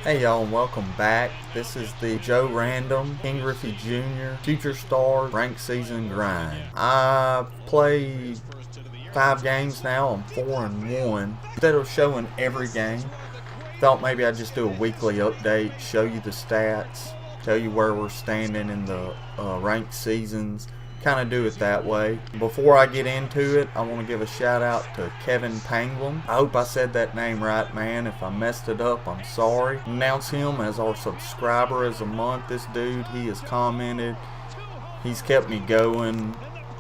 Hey y'all, and welcome back. This is the Joe Random, King Griffey Jr., Future Star, Ranked Season Grind. I've played 5 games now. I'm 4-1. Instead of showing every game, thought maybe I'd just do a weekly update, show you the stats, tell you where we're standing in the ranked seasons. Kind of do it that way. Before I get into it, I want to give a shout out to Kevin Pangolin. I hope I said that name right, man. If I messed it up, I'm sorry. Announce him as our subscriber as a month. This dude, he has commented. He's kept me going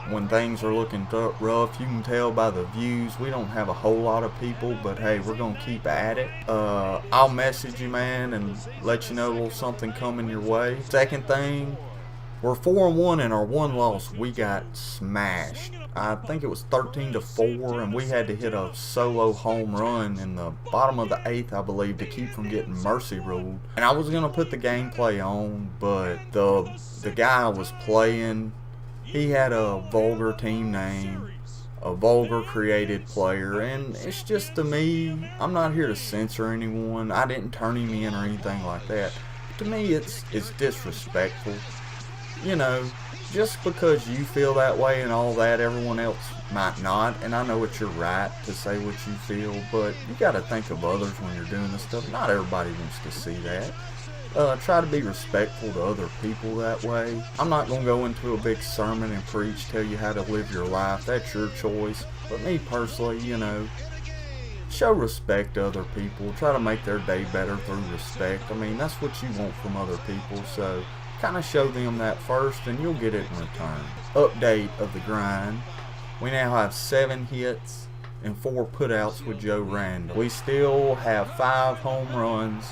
when things are looking rough. You can tell by the views. We don't have a whole lot of people, but hey, we're going to keep at it. I'll message you, man, and let you know a little something coming your way. Second thing, we're 4-1 in our one loss. We got smashed. I think it was 13-4, and we had to hit a solo home run in the bottom of the 8th, I believe, to keep from getting mercy ruled. And I was gonna put the gameplay on, but the guy I was playing, he had a Vulgar team name, a Vulgar created player, and it's just, to me, I'm not here to censor anyone. I didn't turn him in or anything like that. To me, it's disrespectful. You know, just because you feel that way and all that, everyone else might not. And I know it's your right to say what you feel, but you got to think of others when you're doing this stuff. Not everybody wants to see that. Try to be respectful to other people that way. I'm not going to go into a big sermon and preach, tell you how to live your life. That's your choice. But me personally, you know, show respect to other people. Try to make their day better through respect. I mean, that's what you want from other people, so kind of show them that first and you'll get it in return. Update of the grind. We now have 7 hits and 4 putouts with Joe Random. We still have 5 home runs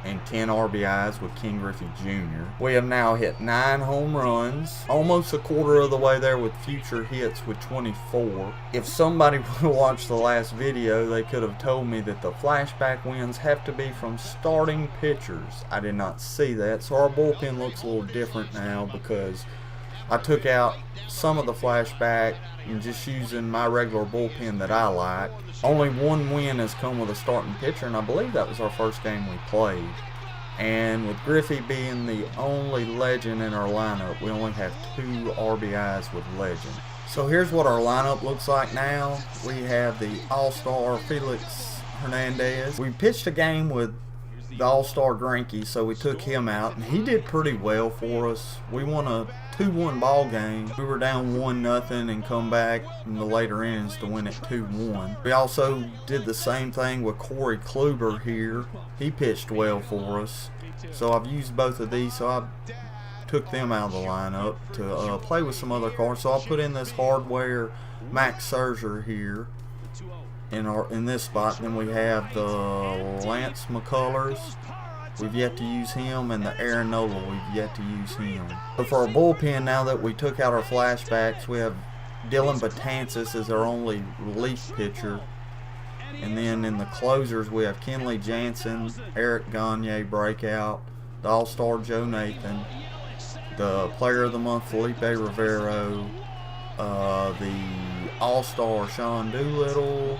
and 10 RBIs with King Griffey Jr. We have now hit 9 home runs, almost a quarter of the way there with future hits with 24. If somebody would have watched the last video, they could have told me that the flashback wins have to be from starting pitchers. I did not see that, so our bullpen looks a little different now because I took out some of the flashback and just using my regular bullpen that I like. Only 1 win has come with a starting pitcher, and I believe that was our first game we played. And with Griffey being the only legend in our lineup, we only have 2 RBIs with legend. So here's what our lineup looks like now. We have the All-Star Felix Hernandez. We pitched a game with the All-Star Grinky, so we took him out, and he did pretty well for us. We won a 2-1 ball game. We were down 1-0 and come back in the later innings to win it 2-1. We also did the same thing with Corey Kluber here. He pitched well for us. So I've used both of these, so I took them out of the lineup to play with some other cards. So I'll put in this hardware Max Scherzer here in this spot. Then we have the Lance McCullers. We've yet to use him, and the Aaron Nola, we've yet to use him. But for our bullpen, now that we took out our flashbacks, we have Dylan Betances as our only relief pitcher. And then in the closers, we have Kenley Jansen, Eric Gagne breakout, the All-Star Joe Nathan, the Player of the Month Felipe Rivero, the All-Star Sean Doolittle,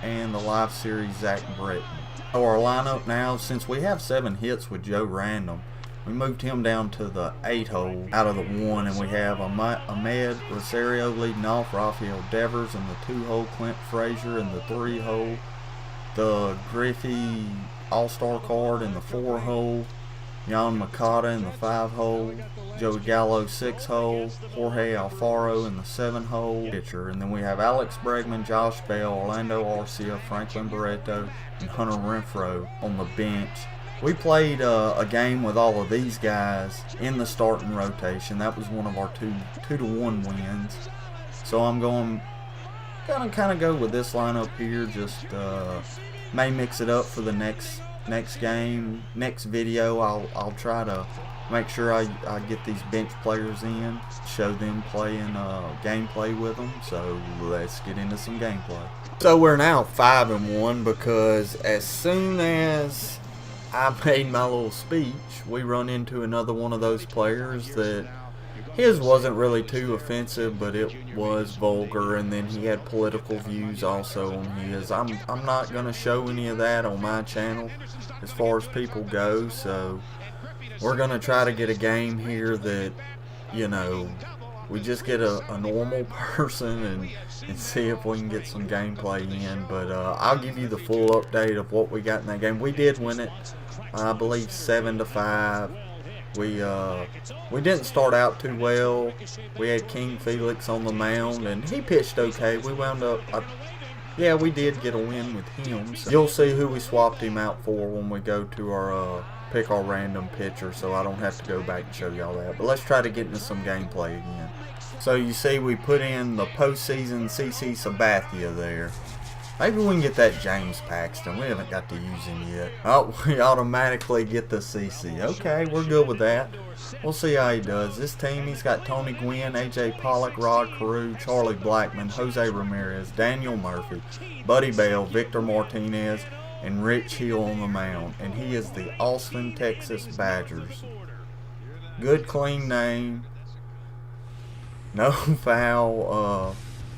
and the Live Series Zach Britton. So our lineup now, since we have 7 hits with Joe Random, we moved him down to the 8 hole out of the 1, and we have Ahmed Rosario leading off, Rafael Devers in the 2 hole, Clint Frazier in the 3 hole, the Griffey All-Star card in the 4 hole, Jan Makata in the 5 hole, Joey Gallo 6 hole, Jorge Alfaro in the 7 hole pitcher, and then we have Alex Bregman, Josh Bell, Orlando Arcia, Franklin Barreto, and Hunter Renfroe on the bench. We played a game with all of these guys in the starting rotation. That was one of our 2-1 wins. So I'm going to kind of go with this lineup here. Just may mix it up for the next game, next video. I'll try to make sure I get these bench players in, show them playing gameplay with them. So let's get into some gameplay. So we're now 5-1 because as soon as I made my little speech, we run into another one of those players that his wasn't really too offensive, but it was vulgar, and then he had political views also on his. I'm not going to show any of that on my channel. as far as people go. So we're going to try to get a game here that, you know, we just get a normal person and see if we can get some gameplay in. But I'll give you the full update of what we got in that game. We did win it, I believe, 7-5. We didn't start out too well. We had King Felix on the mound, and he pitched okay. We wound up, yeah, we did get a win with him. So you'll see who we swapped him out for when we go to our pick our random pitcher, so I don't have to go back and show y'all that. But let's try to get into some gameplay again. So you see we put in the postseason CC Sabathia there. Maybe we can get that James Paxton. We haven't got to use him yet. Oh, we automatically get the CC. Okay, we're good with that. We'll see how he does. This team, he's got Tony Gwynn, AJ Pollock, Rod Carew, Charlie Blackman, Jose Ramirez, Daniel Murphy, Buddy Bell, Victor Martinez, and Rich Hill on the mound. And he is the Austin, Texas Badgers. Good, clean name. No foul.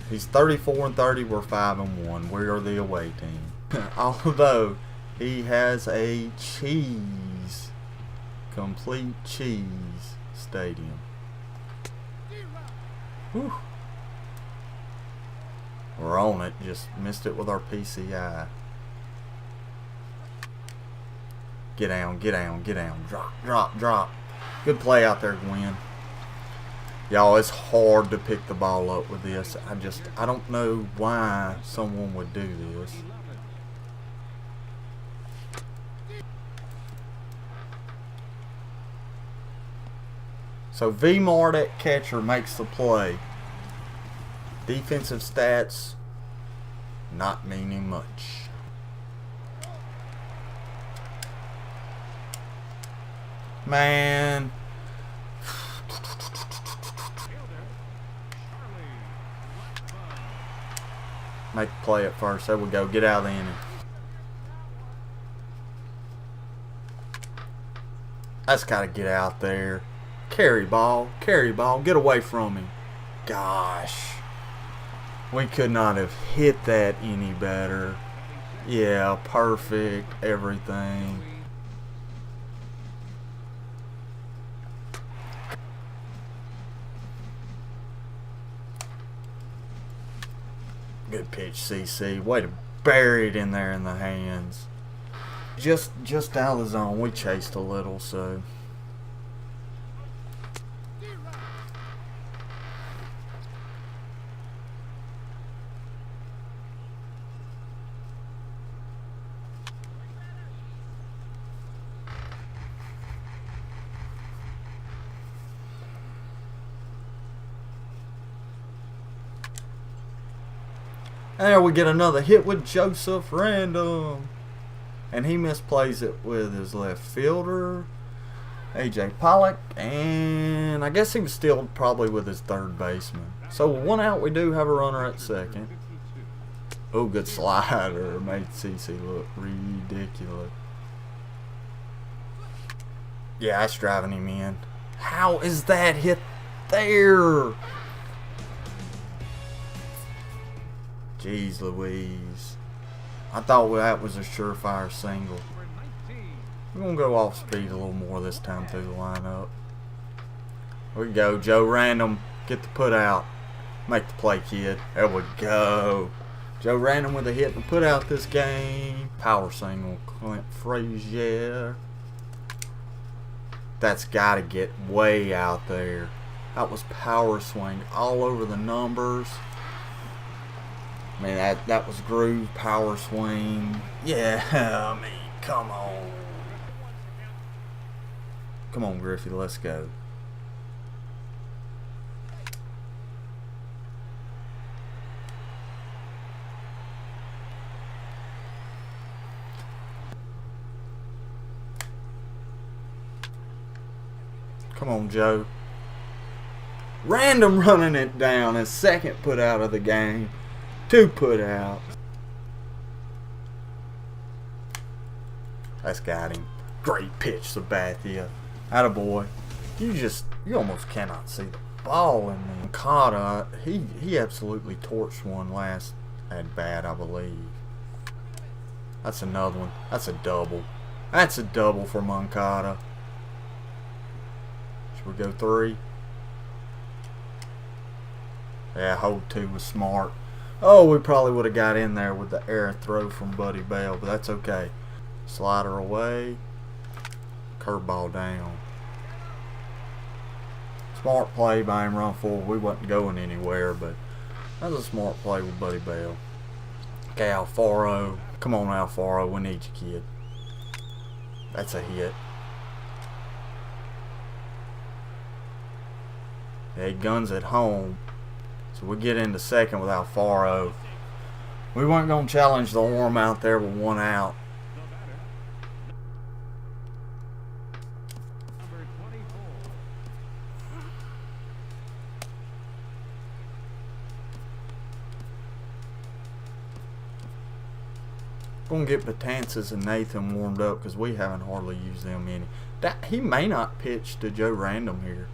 He's 34-30. We're 5-1. We are the away team. Although he has a complete cheese stadium. Whew. We're on it. Just missed it with our PCI. Get down, get down, get down. Drop, drop, drop. Good play out there, Gwen. Y'all, it's hard to pick the ball up with this. I don't know why someone would do this. So V-Mart at catcher makes the play. Defensive stats not meaning much. Man. Make the play at first. There we go. Get out of the inning. That's got to get out there. Carry ball. Carry ball. Get away from him. Gosh. We could not have hit that any better. Yeah, perfect. Everything. Good pitch, CC. Way to bury it in there in the hands. Just out of the zone. We chased a little, so. There we get another hit with Joseph Random. And he misplays it with his left fielder, AJ Pollock. And I guess he was still probably with his third baseman. So one out, we do have a runner at second. Oh, good slider. Made CC look ridiculous. Yeah, that's driving him in. How is that hit there? Jeez Louise. I thought that was a surefire single. We're going to go off speed a little more this time through the lineup. Here we go. Joe Random. Get the put out. Make the play, kid. There we go. Joe Random with a hit and put out this game. Power single. Clint Frazier. That's got to get way out there. That was power swing all over the numbers. I mean, that was groove, power swing. Yeah, I mean, come on. Come on, Griffey, let's go. Come on, Joe. Random running it down. His second put out of the game. 2 put out. That's got him. Great pitch, Sabathia. Attaboy. You almost cannot see the ball in there. Okada, he absolutely torched one last at bat, I believe. That's another one. That's a double. That's a double for Moncada. Should we go 3? Yeah, hold 2 was smart. Oh, we probably would have got in there with the air throw from Buddy Bell, but that's okay. Slider away. Curveball down. Smart play by him, run forward. We wasn't going anywhere, but that was a smart play with Buddy Bell. Okay, Alfaro. Come on, Alfaro. We need you, kid. That's a hit. Yeah, he guns at home. So we get into second with Alfaro. We weren't going to challenge the arm out there with 1 out. Gonna get Betances and Nathan warmed up because we haven't hardly used them any. He may not pitch to Joe Random here.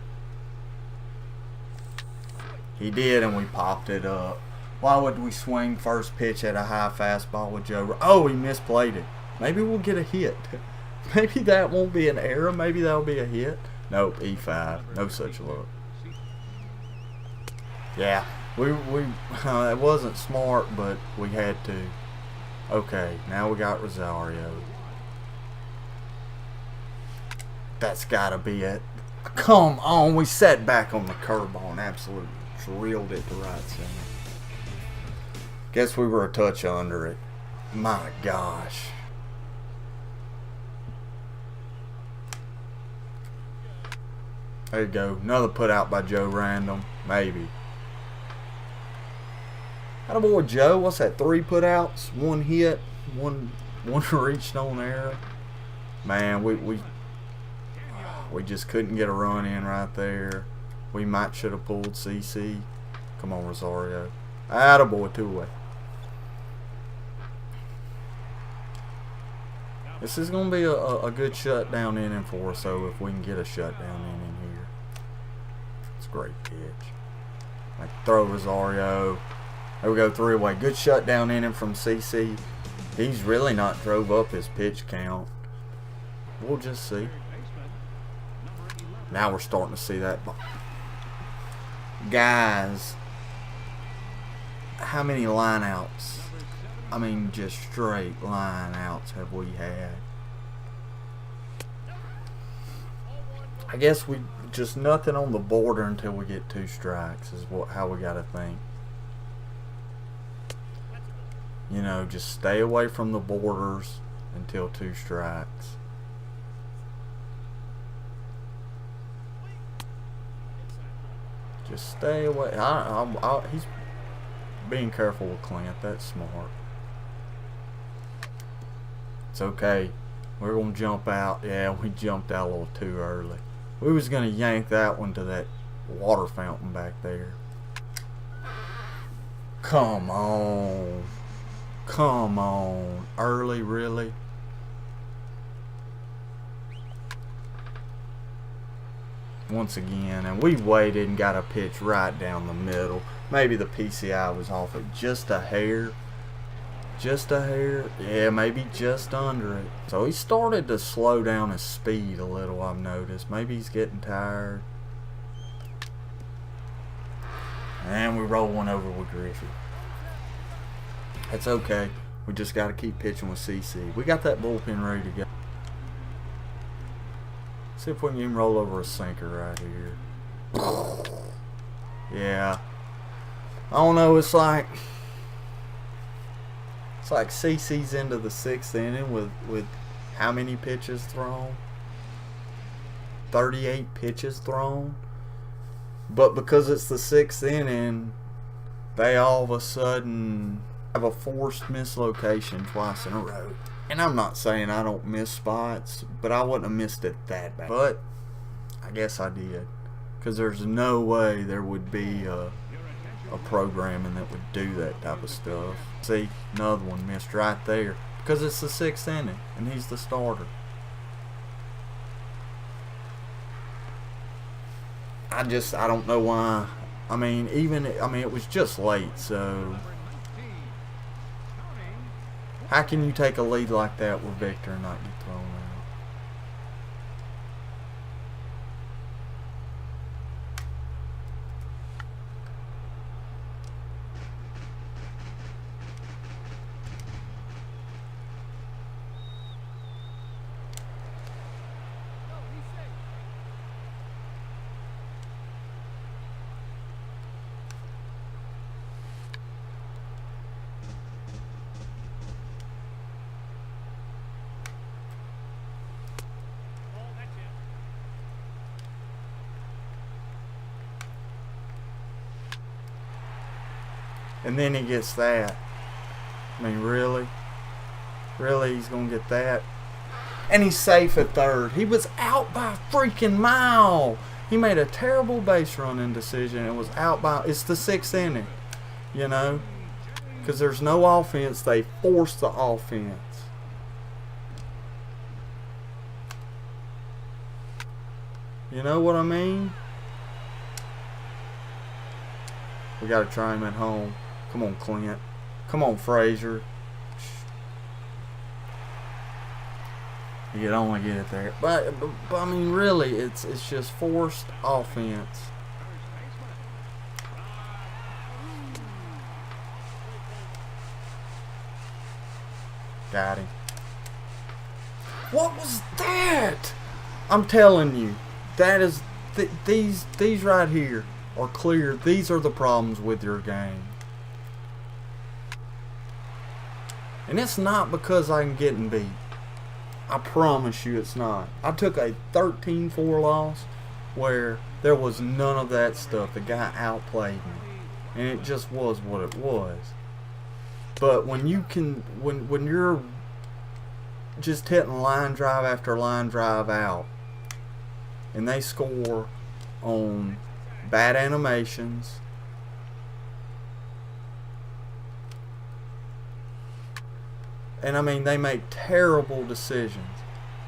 He did, and we popped it up. Why would we swing first pitch at a high fastball with Joe? Oh, he misplayed it. Maybe we'll get a hit. Maybe that won't be an error. Maybe that'll be a hit. Nope, E5. No such luck. Yeah, it wasn't smart, but we had to. Okay, now we got Rosario. That's gotta be it. Come on, we sat back on the curveball and absolutely drilled it to right center. Guess we were a touch under it. My gosh. There you go. Another put out by Joe Random. Maybe. Attaboy Joe. What's that? 3 put outs, 1 hit, one reached on error. Man, we just couldn't get a run in right there. We might should have pulled CC. Come on, Rosario. Attaboy, 2 away. This is going to be a good shutdown inning for us, so if we can get a shutdown inning here. It's a great pitch. Like throw Rosario. There we go, 3 away. Good shutdown inning from CC. He's really not drove up his pitch count. We'll just see. Now we're starting to see that. Guys, how many lineouts? I mean, just straight lineouts have we had? I guess we just nothing on the border until we get 2 strikes is how we got to think. You know, just stay away from the borders until 2 strikes. Just stay away. He's being careful with Clint. That's smart. It's okay. We're going to jump out. Yeah, we jumped out a little too early. We was going to yank that one to that water fountain back there. Come on. Come on. Early, really? Once again, and we waited and got a pitch right down the middle. Maybe the PCI was off it just a hair. Just a hair. Yeah, maybe just under it. So he started to slow down his speed a little, I've noticed. Maybe he's getting tired. And we roll one over with Griffey. It's okay. We just got to keep pitching with CC. We got that bullpen ready to go. See if we can even roll over a sinker right here. Yeah. I don't know. It's like CC's into the 6th inning with how many pitches thrown? 38 pitches thrown. But because it's the 6th inning, they all of a sudden have a forced mislocation twice in a row. And I'm not saying I don't miss spots, but I wouldn't have missed it that bad. But I guess I did. Because there's no way there would be a programming that would do that type of stuff. See, another one missed right there. Because it's the 6th inning, and he's the starter. I don't know why. I mean, it was just late, so how can you take a lead like that with Victor and not get thrown out? And then he gets that. I mean, really? Really, he's going to get that? And he's safe at third. He was out by a freaking mile. He made a terrible base running decision. It was out by... It's the 6th inning, you know? Because there's no offense. They force the offense. You know what I mean? We got to try him at home. Come on, Clint. Come on, Frazier. You could only get it there. But I mean, really, it's just forced offense. Got him. What was that? I'm telling you, that is these right here are clear. These are the problems with your game. And it's not because I'm getting beat. I promise you it's not. I took a 13-4 loss where there was none of that stuff. The guy outplayed me. And it just was what it was. But when you can, when you're just hitting line drive after line drive out, and they score on bad animations, and I mean they make terrible decisions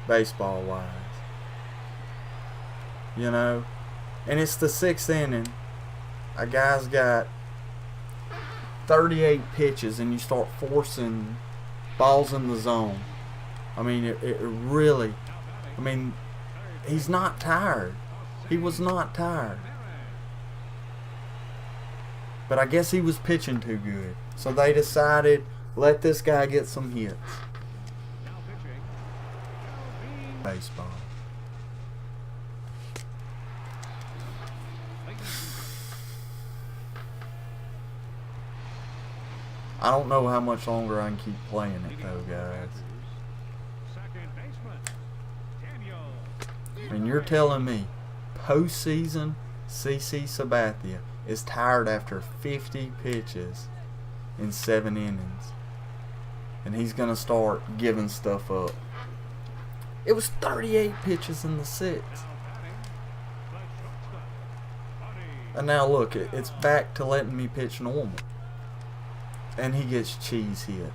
baseball wise, you know, and it's the 6th inning. A guy's got 38 pitches and you start forcing balls in the zone. I mean, it really, I mean, he's not tired. He was not tired. But I guess he was pitching too good. So they decided, let this guy get some hits. Baseball. I don't know how much longer I can keep playing it though, guys. And you're telling me postseason CC Sabathia is tired after 50 pitches in 7 innings, and he's going to start giving stuff up. It was 38 pitches in the 6th. And now look, it's back to letting me pitch normal. And he gets cheese hit.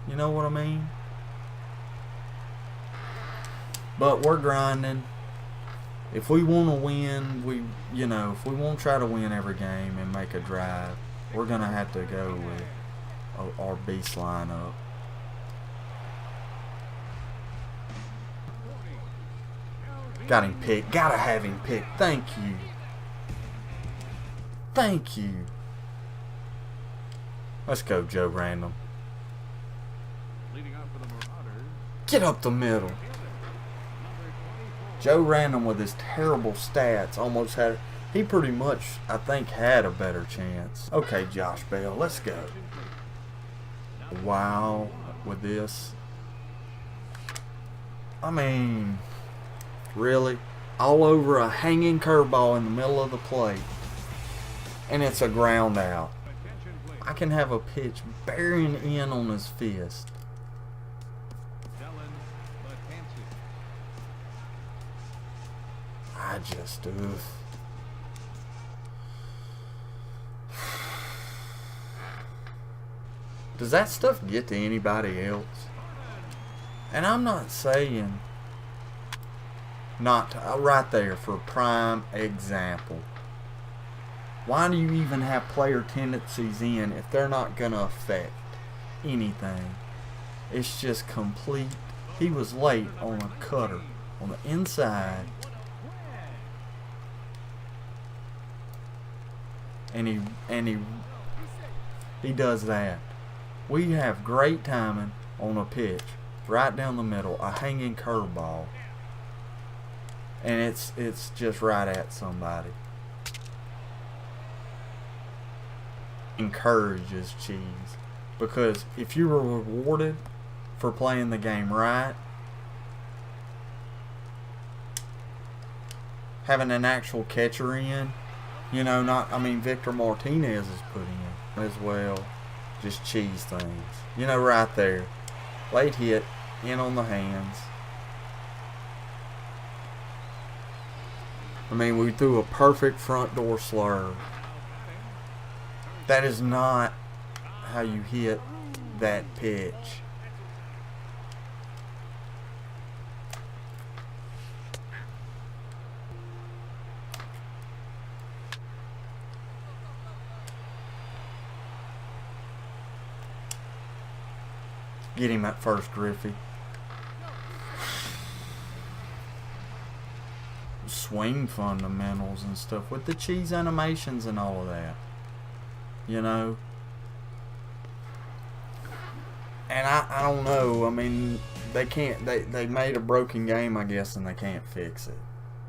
You know what I mean? But we're grinding. If we want to win, if we want to try to win every game and make a drive, we're going to have to go with our beast lineup. Got him picked. Gotta have him picked. Thank you. Thank you. Let's go, Joe Random. Get up the middle. Joe Random with his terrible stats almost had... He pretty much, I think, had a better chance. Okay, Josh Bell, let's go. Wow, with this. I mean, really? All over a hanging curveball in the middle of the plate. And it's a ground out. I can have a pitch bearing in on his fist. I just, Does that stuff get to anybody else? And I'm not saying not to, right there for a prime example. Why do you even have player tendencies in if they're not going to affect anything? It's just complete. He was late on a cutter on the inside. And he does that. We have great timing on a pitch right down the middle, a hanging curveball, and it's just right at somebody. Encourages cheese, because if you were rewarded for playing the game right, having an actual catcher in, Victor Martinez is putting in. as well. Just cheese things. You know, right there. Late hit. In on the hands. I mean, we threw a perfect front door slur. That is not how you hit that pitch. Get him at first, Griffey. Swing fundamentals and stuff with the cheese animations and all of that. You know? And I don't know. I mean, they can't. They made a broken game, I guess, and they can't fix it.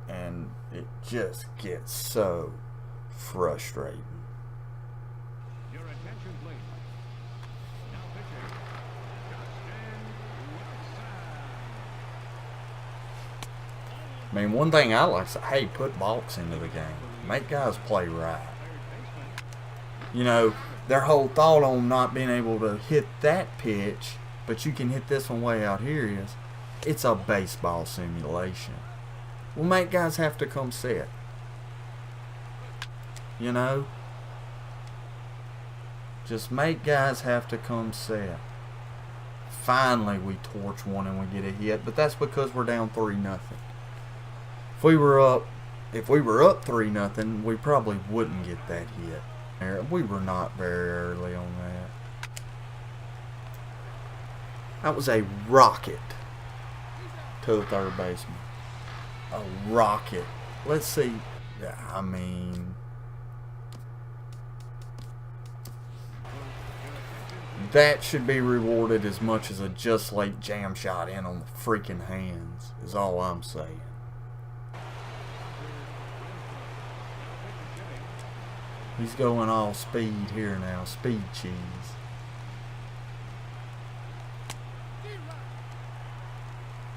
And it just gets so frustrating. I mean, one thing I like to say, hey, put balks into the game. Make guys play right. You know, their whole thought on not being able to hit that pitch, but you can hit this one way out here is, it's a baseball simulation. Well, make guys have to come set. You know? Just make guys have to come set. Finally, we torch one and we get a hit, but that's because we're down 3-0. If we were up 3-0, we probably wouldn't get that hit. We were not very early on that. That was a rocket to the third baseman. A rocket. Let's see. I mean, that should be rewarded as much as a just late jam shot in on the freaking hands, is all I'm saying. He's going all speed here now. Speed cheese.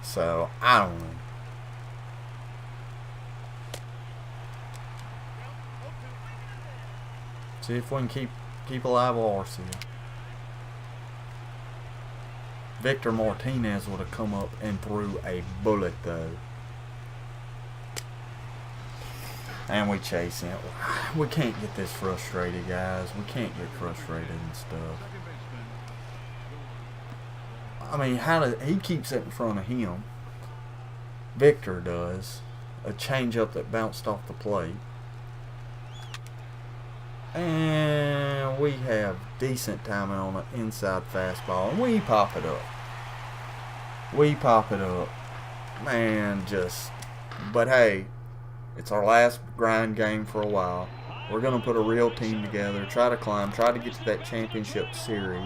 So, I don't know. See if we can keep alive Arcia. Victor Martinez would have come up and threw a bullet though. And we chase him. We can't get this frustrated, guys. We can't get frustrated and stuff. I mean, he keeps it in front of him. Victor does. A changeup that bounced off the plate. And we have decent timing on an inside fastball. And we pop it up. We pop it up. Man, just... But hey... It's our last grind game for a while. We're going to put a real team together, try to climb, try to get to that championship series.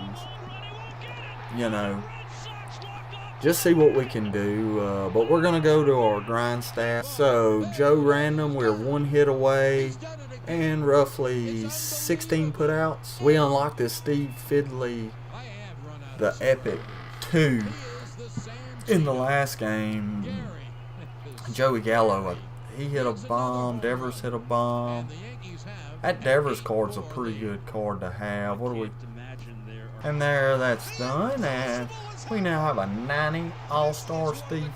You know, just see what we can do. But we're going to go to our grind stats. So, Joe Random, we're 1 hit away and roughly 16 putouts. We unlocked this Steve Fidley, the Epic 2 in the last game. Joey Gallo, he hit a bomb. Devers hit a bomb. That Devers card's a pretty good card to have. What do we... And there, that's done. And we now have a 90 All-Star Steve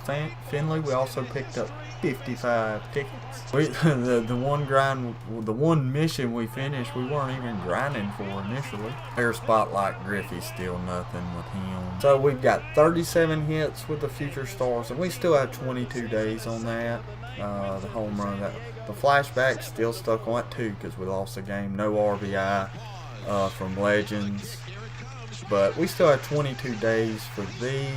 Finley. We also picked up 55 tickets. The one mission we finished, we weren't even grinding for initially. Air Spotlight Griffey, still nothing with him. So we've got 37 hits with the Future Stars, and we still have 22 days on that. The home run, the flashback still stuck on it too because we lost a game. No RBI from Legends, but we still have 22 days for these.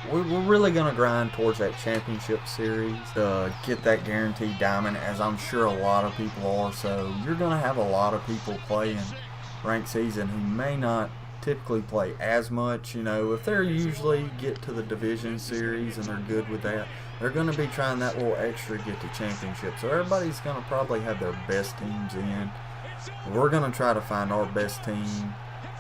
We're really gonna grind towards that championship series to get that guaranteed diamond, as I'm sure a lot of people are. So you're gonna have a lot of people playing ranked season who may not typically play as much. You know, if they're usually get to the division series and they're good with that, they're going to be trying that little extra to get to championship. So everybody's going to probably have their best teams in. We're going to try to find our best team.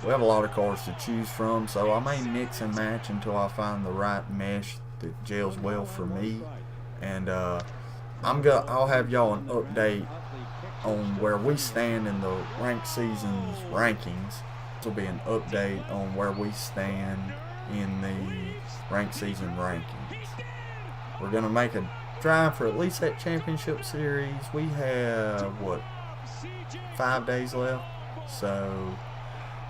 We have a lot of cards to choose from, so I may mix and match until I find the right mesh that gels well for me. And I'll have y'all an update on where we stand in the ranked season's rankings. This will be an update on where we stand in the ranked season rankings. We're going to make a drive for at least that championship series. We have, 5 days left? So,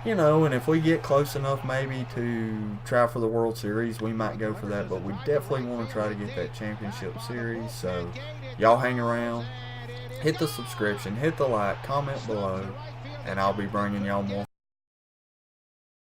and if we get close enough maybe to try for the World Series, we might go for that. But we definitely want to try to get that championship series. So, y'all hang around. Hit the subscription, hit the like, comment below, and I'll be bringing y'all more